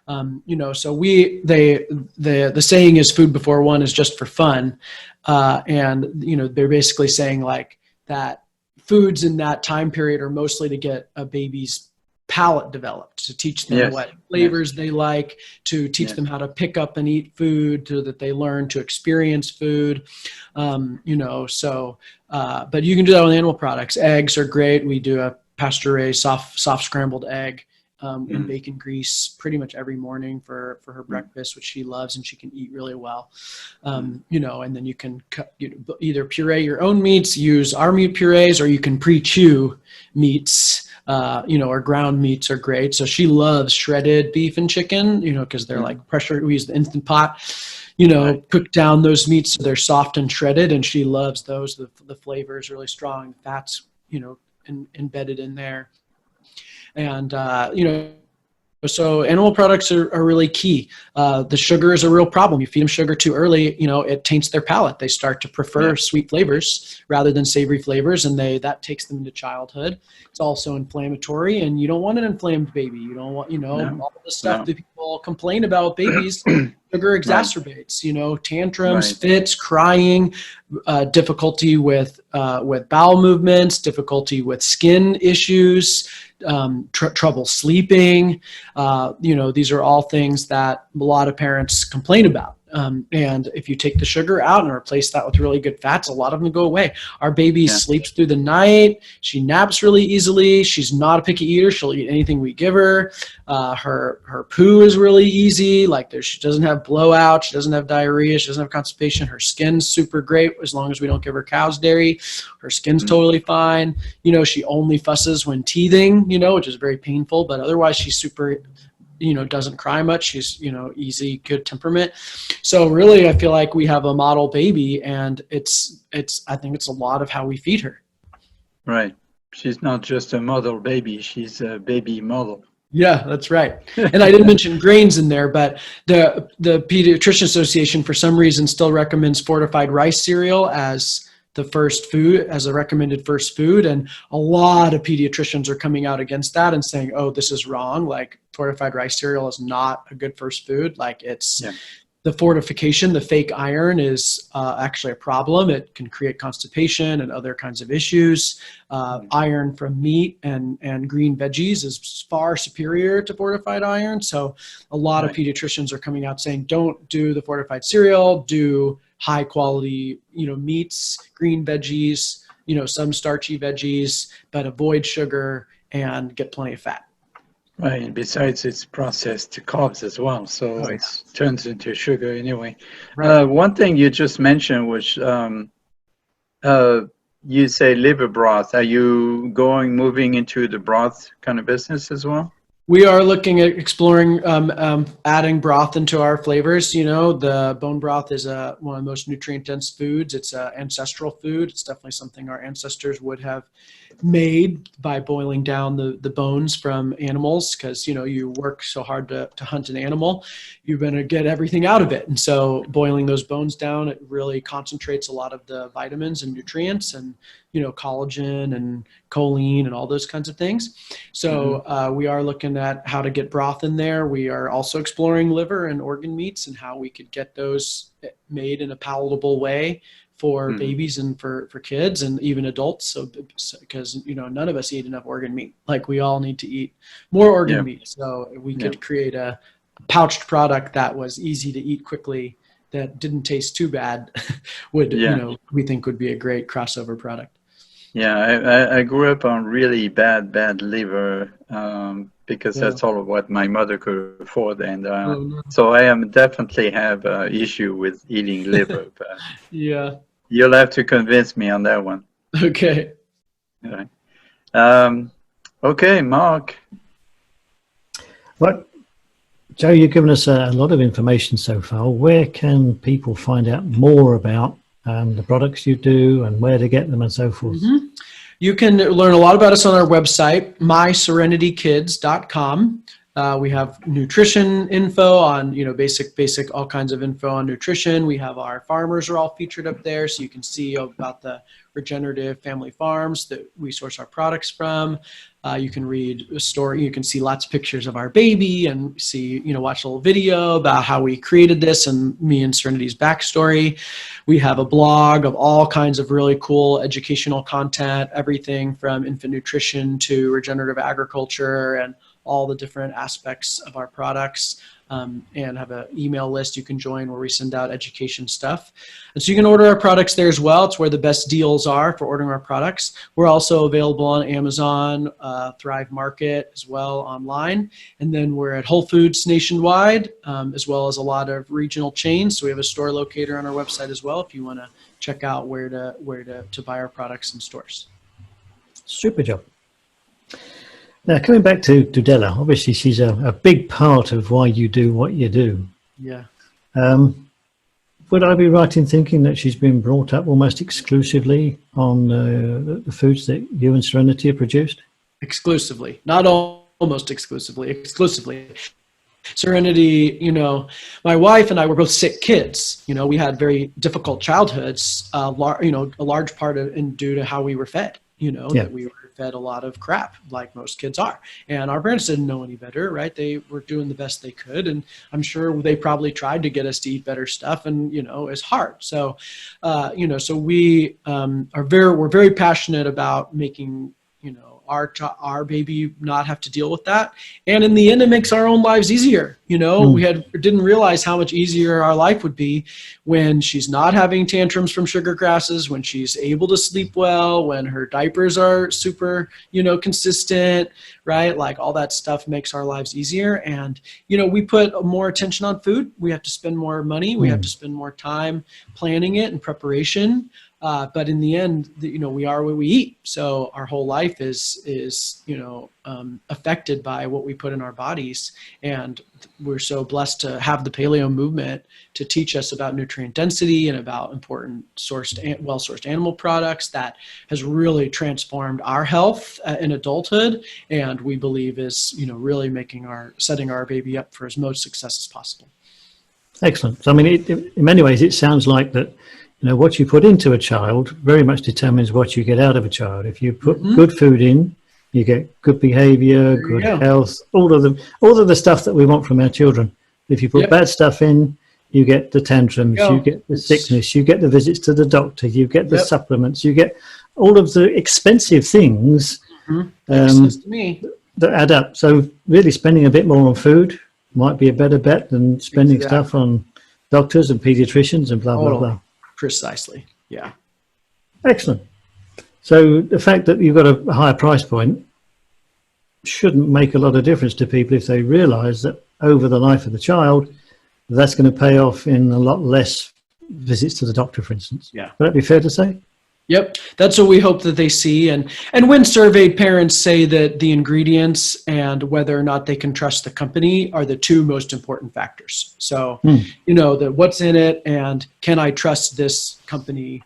So the saying is food before one is just for fun. And they're basically saying like that foods in that time period are mostly to get a baby's palate developed, to teach them what flavors they like, to teach them how to pick up and eat food, so that they learn to experience food. But you can do that with animal products. Eggs are great. We do a pasture-raised soft scrambled egg in bacon grease pretty much every morning for her breakfast, which she loves and she can eat really well. And then you can either puree your own meats, use our meat purees, or you can pre-chew meats, or ground meats are great. So she loves shredded beef and chicken, because they're like we use the Instant Pot, cook down those meats so they're soft and shredded, and she loves those. The flavor is really strong. The fat's, embedded in there. And, So animal products are really key. The sugar is a real problem. You feed them sugar too early, it taints their palate. They start to prefer sweet flavors rather than savory flavors, and that takes them into childhood. It's also inflammatory, and you don't want an inflamed baby. You don't want, all the stuff that people complain about babies. Sugar exacerbates, tantrums, fits, crying, difficulty with bowel movements, difficulty with skin issues, trouble sleeping. These are all things that a lot of parents complain about. And if you take the sugar out and replace that with really good fats, a lot of them go away. Our baby sleeps through the night. She naps really easily. She's not a picky eater. She'll eat anything we give her. Her poo is really easy. She doesn't have blowout. She doesn't have diarrhea. She doesn't have constipation. Her skin's super great as long as we don't give her cow's dairy. Her skin's totally fine. She only fusses when teething, which is very painful, but otherwise she's super, doesn't cry much. She's, easy, good temperament. So really, I feel like we have a model baby, and I think it's a lot of how we feed her. Right. She's not just a model baby. She's a baby model. Yeah, that's right. And I didn't mention grains in there, but the Pediatrician Association, for some reason, still recommends fortified rice cereal as the first food, as a recommended first food. And a lot of pediatricians are coming out against that and saying, oh, this is wrong. Fortified rice cereal is not a good first food. The fortification, the fake iron is actually a problem. It can create constipation and other kinds of issues. Iron from meat and green veggies is far superior to fortified iron. So a lot of pediatricians are coming out saying, don't do the fortified cereal, do high quality, meats, green veggies, some starchy veggies, but avoid sugar and get plenty of fat. Right. And besides, it's processed carbs as well. So it turns into sugar anyway. Right. One thing you just mentioned was you say liver broth. Are you moving into the broth kind of business as well? We are looking at exploring adding broth into our flavors. The bone broth is one of the most nutrient-dense foods. It's an ancestral food. It's definitely something our ancestors would have made by boiling down the bones from animals, because you work so hard to hunt an animal, you're going to get everything out of it. And so boiling those bones down, it really concentrates a lot of the vitamins and nutrients and collagen and choline and all those kinds of things. So we are looking at how to get broth in there. We are also exploring liver and organ meats and how we could get those made in a palatable way for babies and for kids and even adults. So because none of us eat enough organ meat. We all need to eat more organ meat. So we could create a pouched product that was easy to eat quickly, that didn't taste too bad, we think would be a great crossover product. Yeah, I grew up on really bad liver because that's all of what my mother could afford, and so I definitely have an issue with eating liver. But you'll have to convince me on that one. Okay. All right. Okay, Mark. Well, Joe, you've given us a lot of information so far. Where can people find out more about the products you do and where to get them and so forth? You can learn a lot about us on our website, myserenitykids.com. We have nutrition info on, basic, all kinds of info on nutrition. We have our farmers are all featured up there, so you can see about the regenerative family farms that we source our products from. You can read a story. You can see lots of pictures of our baby and see, watch a little video about how we created this and me and Serenity's backstory. We have a blog of all kinds of really cool educational content, everything from infant nutrition to regenerative agriculture and all the different aspects of our products, and have an email list you can join where we send out education stuff. And so you can order our products there as well. It's where the best deals are for ordering our products. We're also available on Amazon, Thrive Market as well online. And then we're at Whole Foods nationwide, as well as a lot of regional chains. So we have a store locator on our website as well if you want to check out where to buy our products in stores. Super job. Now, coming back to Della, obviously she's a big part of why you do what you do. Yeah. Would I be right in thinking that she's been brought up almost exclusively on the foods that you and Serenity have produced? Exclusively. Not only almost exclusively. Serenity, my wife and I were both sick kids. We had very difficult childhoods, a large part of due to how we were fed, that we were fed a lot of crap like most kids are. And our parents didn't know any better, right? They were doing the best they could. And I'm sure they probably tried to get us to eat better stuff, and, it's hard. So, so we're very passionate about making, our baby not have to deal with that. And in the end, it makes our own lives easier. We didn't realize how much easier our life would be when she's not having tantrums from sugar grasses, when she's able to sleep well, when her diapers are super, consistent, right? Like all that stuff makes our lives easier. And, we put more attention on food. We have to spend more money. We have to spend more time planning it and preparation. But in the end, we are what we eat. So our whole life is affected by what we put in our bodies. And we're so blessed to have the paleo movement to teach us about nutrient density and about important well-sourced animal products that has really transformed our health in adulthood. And we believe is, really setting our baby up for as much success as possible. Excellent. So, I mean, in many ways, it sounds like that, what you put into a child very much determines what you get out of a child. If you put good food in, you get good behavior, good health, all of the stuff that we want from our children. If you put bad stuff in, you get the tantrums, you get the sickness, you get the visits to the doctor, you get the supplements, you get all of the expensive things that add up. So really spending a bit more on food might be a better bet than spending stuff on doctors and pediatricians and blah, blah, blah. Precisely. Yeah. Excellent. So the fact that you've got a higher price point shouldn't make a lot of difference to people if they realize that over the life of the child, that's going to pay off in a lot less visits to the doctor, for instance. Yeah. Would that be fair to say? Yep. That's what we hope that they see. And when surveyed parents say that the ingredients and whether or not they can trust the company are the two most important factors. So, the what's in it and can I trust this company,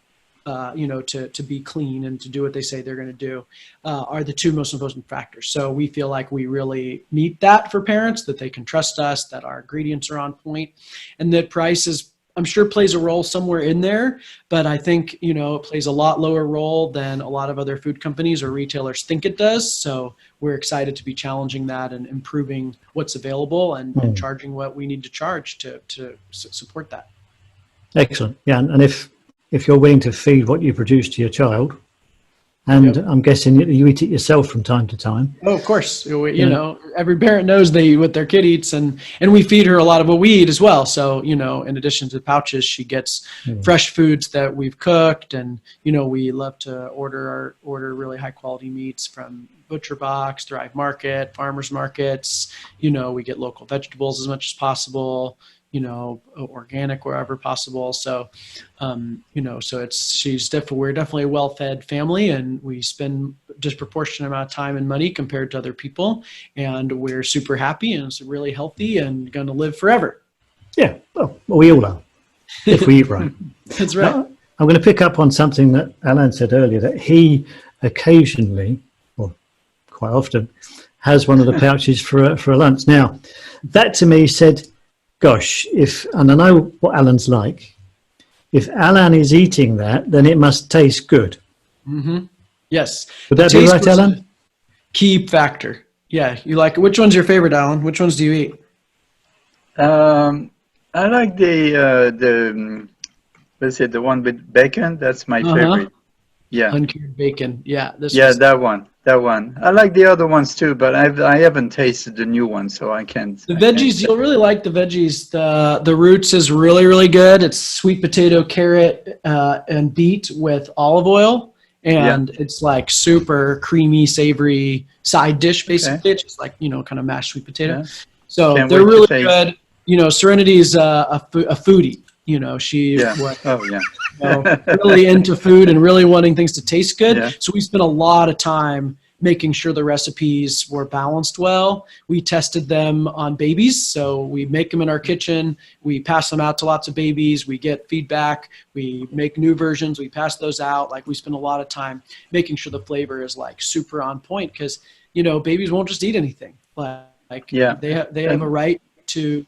to be clean and to do what they say they're going to do are the two most important factors. So we feel like we really meet that for parents, that they can trust us, that our ingredients are on point, and that price is, I'm sure, plays a role somewhere in there, but I think, it plays a lot lower role than a lot of other food companies or retailers think it does. So we're excited to be challenging that and improving what's available and charging what we need to charge to support that. Excellent. Yeah. And if you're willing to feed what you produce to your child, and I'm guessing you eat it yourself from time to time. Oh, of course. Every parent knows they eat what their kid eats, and we feed her a lot of what we eat as well. So, in addition to pouches, she gets fresh foods that we've cooked, and, we love to order really high quality meats from Butcher Box, Thrive Market, farmers markets. We get local vegetables as much as possible. Organic wherever possible. So, we're definitely a well-fed family, and we spend disproportionate amount of time and money compared to other people, and we're super happy and it's really healthy and going to live forever. Yeah, well, we all are, if we eat right. That's right. Now, I'm going to pick up on something that Alain said earlier, that he occasionally, or quite often, has one of the pouches for a lunch. Now, that to me said, gosh, and I know what Alan's like, if Alain is eating that, then it must taste good. Mm-hmm. Yes. Would that be right, Alain? Key factor. Yeah. You like, which one's your favorite, Alain? Which ones do you eat? I like the one with bacon. That's my favorite. Yeah. Uncured bacon. Yeah. That one. I like the other ones too, but I haven't tasted the new one, so I can't. The veggies, you'll really like the veggies. The roots is really, really good. It's sweet potato, carrot, and beet with olive oil. And it's like super creamy, savory side dish, basically. It's just like, kind of mashed sweet potato. Yeah. So they're really good. Serenity is a foodie. She was really into food and really wanting things to taste good. Yeah. So we spent a lot of time making sure the recipes were balanced well. We tested them on babies. So we make them in our kitchen. We pass them out to lots of babies. We get feedback. We make new versions. We pass those out. Like, we spend a lot of time making sure the flavor is like super on point, because, babies won't just eat anything. Like Yeah. they have a right to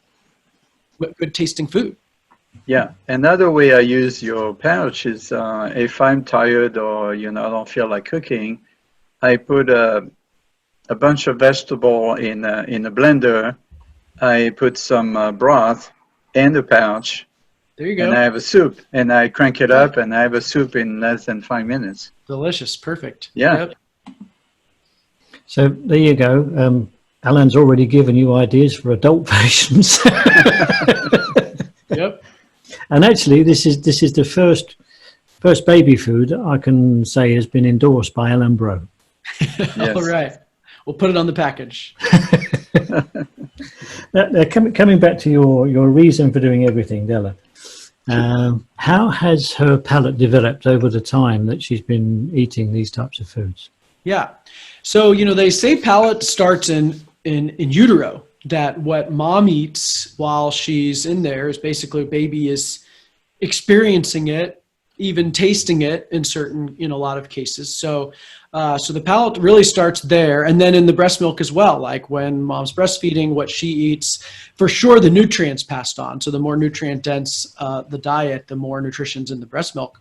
good tasting food. Yeah. Another way I use your pouch is if I'm tired or I don't feel like cooking, I put a bunch of vegetable in a blender. I put some broth in the pouch, There you and I go. have a soup. And I crank it Yeah. up, and I have a soup in less than 5 minutes. Delicious. Perfect. Yeah. Yep. So there you go. Alain's already given you ideas for adult versions. Yep. And actually, this is the first baby food I can say has been endorsed by Alain Braux. Yes. All right. We'll put it on the package. Now, coming back to your reason for doing everything, Della, how has her palate developed over the time that she's been eating these types of foods? Yeah. So, they say palate starts in utero, that what mom eats while she's in there is basically baby is experiencing it, even tasting it in a lot of cases. So the palate really starts there. And then in the breast milk as well, like when mom's breastfeeding, what she eats, for sure the nutrients passed on. So the more nutrient dense the diet, the more nutrition's in the breast milk.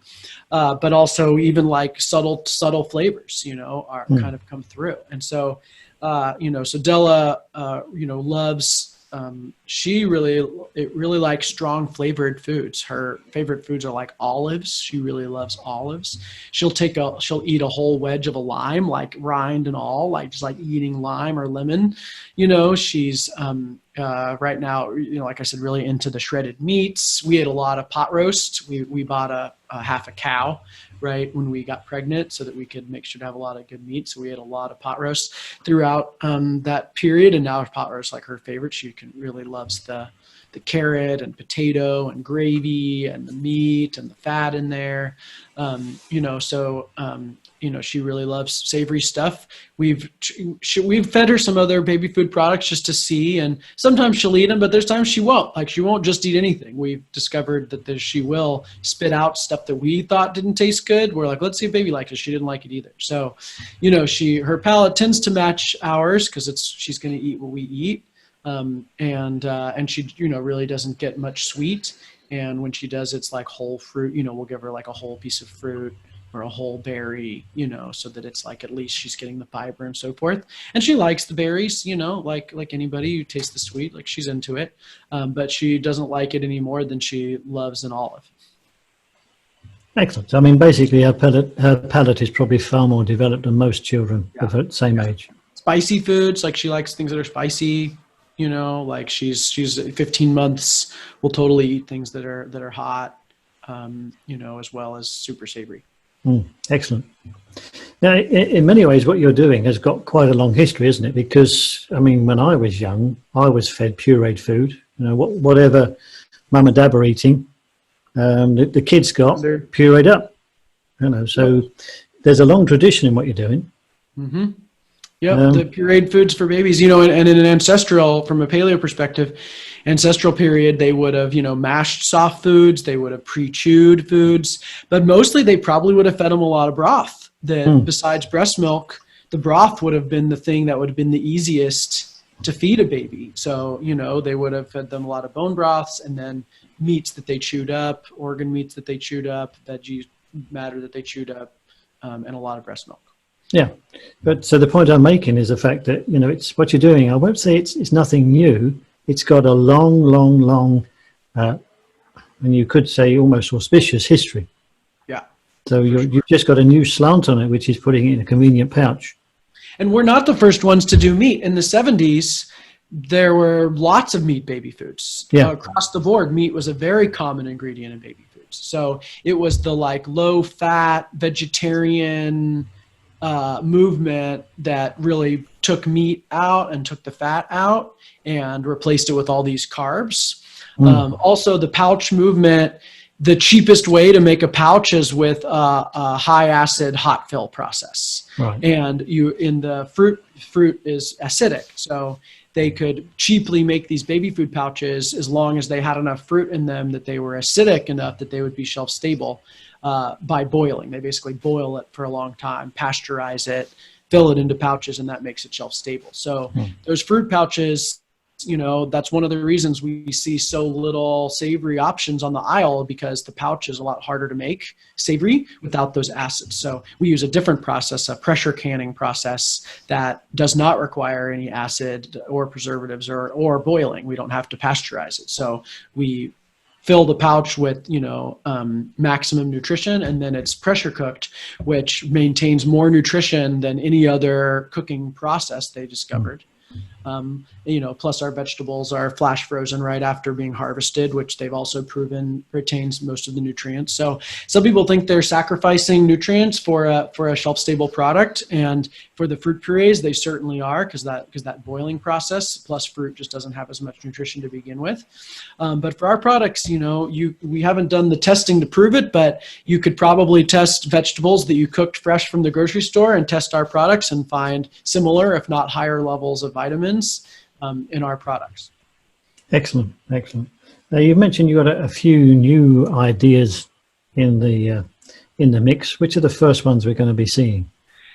But also even like subtle flavors, are kind of come through. And so, so Della, loves, she really likes strong flavored foods. Her favorite foods are like olives. She really loves olives. She'll eat a whole wedge of a lime, like rind and all, like just like eating lime or lemon. She's right now, like I said, really into the shredded meats. We ate a lot of pot roast. We bought a half a cow right when we got pregnant so that we could make sure to have a lot of good meat. So we ate a lot of pot roast throughout that period. And now pot roast, like her favorite, she really loves the carrot and potato and gravy and the meat and the fat in there. She really loves savory stuff. We've fed her some other baby food products just to see, and sometimes she'll eat them, but there's times she won't. Like she won't just eat anything. We've discovered that she will spit out stuff that we thought didn't taste good. We're like, let's see if baby likes it. She didn't like it either. So, her palate tends to match ours because she's going to eat what we eat. And she, really doesn't get much sweet. And when she does, it's like whole fruit, we'll give her like a whole piece of fruit or a whole berry, so that it's like, at least she's getting the fiber and so forth. And she likes the berries, like anybody who tastes the sweet, like she's into it. But she doesn't like it any more than she loves an olive. Excellent. I mean, basically her palate is probably far more developed than most children of her same age. Spicy foods, like she likes things that are spicy. Like she's 15 months, will totally eat things that are hot, as well as super savory. Excellent. Now, in many ways, what you're doing has got quite a long history, isn't it? Because, I mean, when I was young, I was fed pureed food, whatever mum and dad were eating, the kids got pureed up, so there's a long tradition in what you're doing. Mm-hmm. Yep, the pureed foods for babies, and in an ancestral, from a paleo perspective, ancestral period, they would have, mashed soft foods, they would have pre-chewed foods, but mostly they probably would have fed them a lot of broth. Besides breast milk, the broth would have been the thing that would have been the easiest to feed a baby. So, they would have fed them a lot of bone broths and then meats that they chewed up, organ meats that they chewed up, veggie matter that they chewed up, and a lot of breast milk. Yeah, but so the point I'm making is the fact that, it's what you're doing. I won't say it's nothing new. It's got a long, and you could say almost auspicious history. Yeah. So you've just got a new slant on it, which is putting it in a convenient pouch. And we're not the first ones to do meat. In the 70s, there were lots of meat baby foods. Across the board, meat was a very common ingredient in baby foods. So it was the like low-fat, vegetarian movement that really took meat out and took the fat out and replaced it with all these carbs. Also the pouch movement, the cheapest way to make a pouch is with a high acid hot fill process. Right. And in the fruit is acidic. So they could cheaply make these baby food pouches as long as they had enough fruit in them that they were acidic enough that they would be shelf stable. By boiling. They basically boil it for a long time, pasteurize it, fill it into pouches, and that makes it shelf stable. So those fruit pouches, that's one of the reasons we see so little savory options on the aisle, because the pouch is a lot harder to make savory without those acids. So we use a different process, a pressure canning process that does not require any acid or preservatives or boiling. We don't have to pasteurize it. So we fill the pouch with, maximum nutrition, and then it's pressure cooked, which maintains more nutrition than any other cooking process they discovered. Plus our vegetables are flash frozen right after being harvested, which they've also proven retains most of the nutrients. So some people think they're sacrificing nutrients for a shelf stable product, and for the fruit purees, they certainly are, because that boiling process plus fruit just doesn't have as much nutrition to begin with. But for our products, we haven't done the testing to prove it, but you could probably test vegetables that you cooked fresh from the grocery store and test our products and find similar, if not higher levels of vitamins in our products. Excellent. Now, you mentioned you got a few new ideas in the mix. Which are the first ones we're going to be seeing?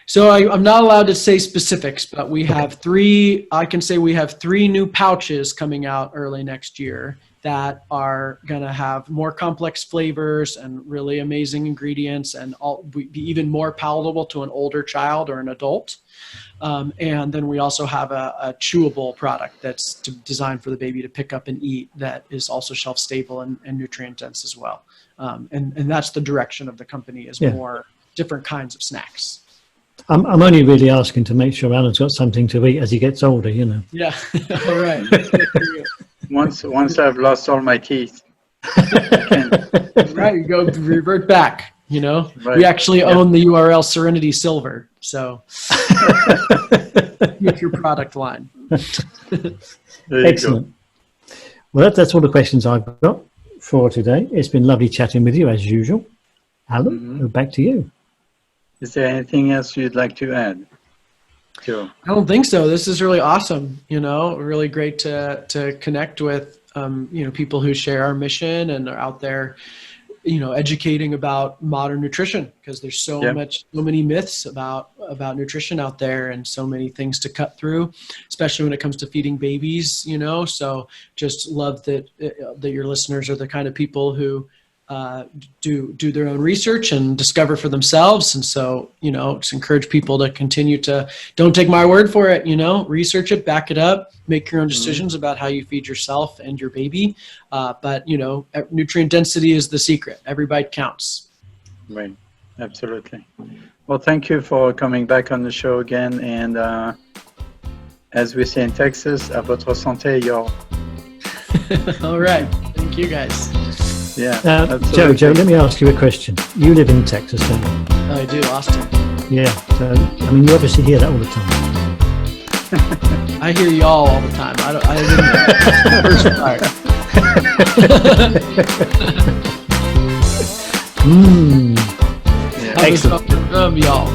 So I'm not allowed to say specifics, but we have three new pouches coming out early next year that are going to have more complex flavors and really amazing ingredients, and be even more palatable to an older child or an adult. And then we also have a chewable product that's designed for the baby to pick up and eat, that is also shelf stable and nutrient dense as well. And that's the direction of the company, is more different kinds of snacks. I'm only really asking to make sure Alan's got something to eat as he gets older, Yeah. All right. Once I've lost all my teeth. Right. You go revert back. Right. We actually own the URL Serenity Silver. So with your product line. Excellent. Well, that's all the questions I've got for today. It's been lovely chatting with you as usual. Alan, back to you. Is there anything else you'd like to add, Joe? I don't think so. This is really awesome. Really great to connect with, people who share our mission and are out there, educating about modern nutrition, because there's so many myths about nutrition out there, and so many things to cut through, especially when it comes to feeding babies, So just love that your listeners are the kind of people who do their own research and discover for themselves. And so, just encourage people to continue to, don't take my word for it, research it, back it up, make your own decisions about how you feed yourself and your baby. But nutrient density is the secret. Every bite counts. Right. Absolutely. Well, thank you for coming back on the show again. And as we say in Texas, à votre santé, y'all. All right. Thank you, guys. Yeah. Joe, let me ask you a question. You live in Texas, don't you? I do, Austin. Yeah. So, you obviously hear that all the time. I hear y'all all the time. I didn't the first part. Excellent. Y'all.